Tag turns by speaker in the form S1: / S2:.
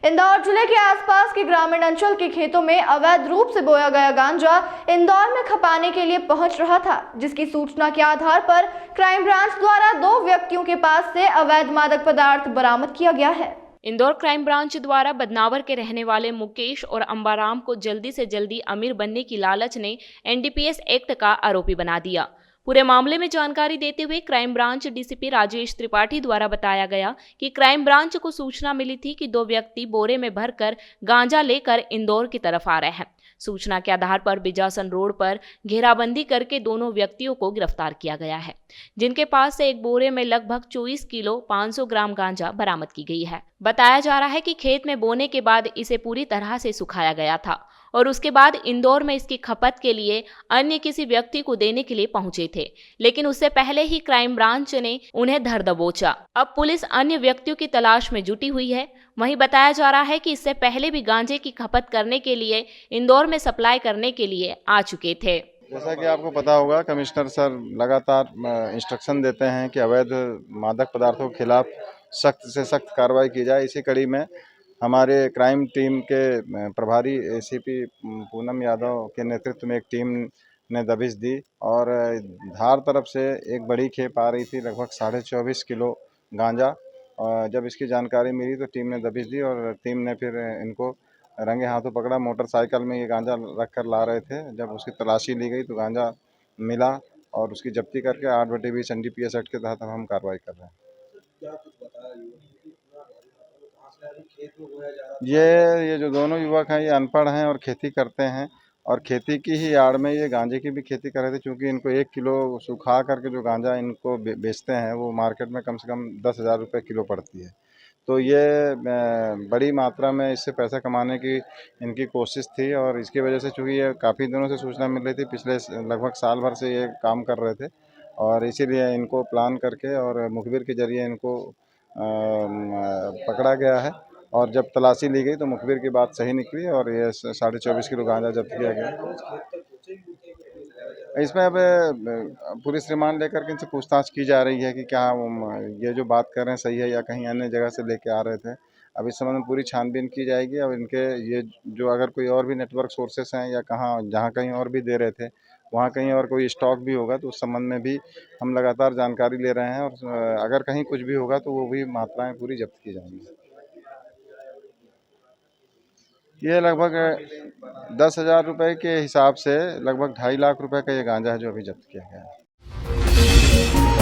S1: इंदौर जिले के आसपास के ग्रामीण अंचल के खेतों में अवैध रूप से बोया गया गांजा इंदौर में खपाने के लिए पहुंच रहा था, जिसकी सूचना के आधार पर क्राइम ब्रांच द्वारा 2 व्यक्तियों के पास से अवैध मादक पदार्थ बरामद किया गया है।
S2: इंदौर क्राइम ब्रांच द्वारा बदनावर के रहने वाले मुकेश और अंबाराम को जल्दी से जल्दी अमीर बनने की लालच ने एनडीपीएस एक्ट का आरोपी बना दिया। पूरे मामले में जानकारी देते हुए crime branch DCP Rajesh Tripathi द्वारा बताया गया कि क्राइम ब्रांच को सूचना मिली थी कि 2 व्यक्ति बोरे में भरकर गांजा लेकर इंदौर की तरफ आ रहे हैं। सूचना के आधार पर बिजासन रोड पर घेराबंदी करके दोनों व्यक्तियों को गिरफ्तार किया गया है, जिनके पास से एक बोरे में लगभग 24 किलो 500 ग्राम गांजा बरामद की गई है। बताया जा रहा है कि खेत में बोने के बाद इसे पूरी तरह से सुखाया गया था और उसके बाद इंदौर में इसकी खपत के लिए अन्य किसी व्यक्ति को देने के लिए पहुंचे थे, लेकिन उससे पहले ही क्राइम ब्रांच ने उन्हें धर दबोचा। अब पुलिस अन्य व्यक्तियों की तलाश में जुटी हुई है। वहीं बताया जा रहा है कि इससे पहले भी गांजे की खपत करने के लिए इंदौर में सप्लाई करने के लिए आ चुके थे।
S3: जैसा कि आपको पता होगा, कमिश्नर सर लगातार इंस्ट्रक्शन देते हैं कि अवैध मादक पदार्थों के खिलाफ सख्त से सख्त कार्रवाई की जाए। इसी कड़ी में हमारे क्राइम टीम के प्रभारी एसीपी पूनम यादव के नेतृत्व में एक टीम ने दबिश दी और धार तरफ से एक बड़ी खेप आ रही थी, लगभग 24.5 किलो गांजा। जब इसकी जानकारी मिली तो टीम ने दबिश दी और टीम ने फिर इनको रंगे हाथों पकड़ा। मोटरसाइकिल में ये गांजा रख कर ला रहे थे। जब उसकी तलाशी ली गई तो गांजा मिला और उसकी जब्ती करके 8/20 एनडीपीएस एक्ट के तहत हम कार्रवाई कर रहे हैं। ये जो दोनों युवक हैं, ये अनपढ़ हैं और खेती करते हैं और खेती की ही आड़ में ये गांजे की भी खेती कर रहे थे। क्योंकि इनको 1 किलो सुखा करके जो गांजा इनको बेचते हैं वो मार्केट में कम से कम 10,000 रुपये किलो पड़ती है। तो ये बड़ी मात्रा में इससे पैसा कमाने की इनकी कोशिश थी और इसकी वजह से चूँकि ये काफ़ी दिनों से सूचना मिल रही थी, पिछले लगभग साल भर से ये काम कर रहे थे और इसीलिए इनको प्लान करके और मुखबिर के जरिए इनको पकड़ा गया है। और जब तलाशी ली गई तो मुखबिर की बात सही निकली और ये 24.5 किलो गांजा जब्त किया गया। इसमें अब पुलिस रिमांड लेकर के इनसे पूछताछ की जा रही है कि क्या ये जो बात कर रहे हैं सही है या कहीं अन्य जगह से लेके आ रहे थे। अब इस संबंध में पूरी छानबीन की जाएगी। अब इनके ये जो अगर कोई और भी नेटवर्क सोर्सेस हैं या जहाँ कहीं और भी दे रहे थे, वहाँ कहीं और कोई स्टॉक भी होगा तो उस संबंध में भी हम लगातार जानकारी ले रहे हैं और अगर कहीं कुछ भी होगा तो वो भी मात्राएँ पूरी जब्त की जाएंगी। ये लगभग 10,000 रुपये के हिसाब से लगभग 2.5 लाख रुपए का ये गांजा है जो अभी जब्त किया गया है।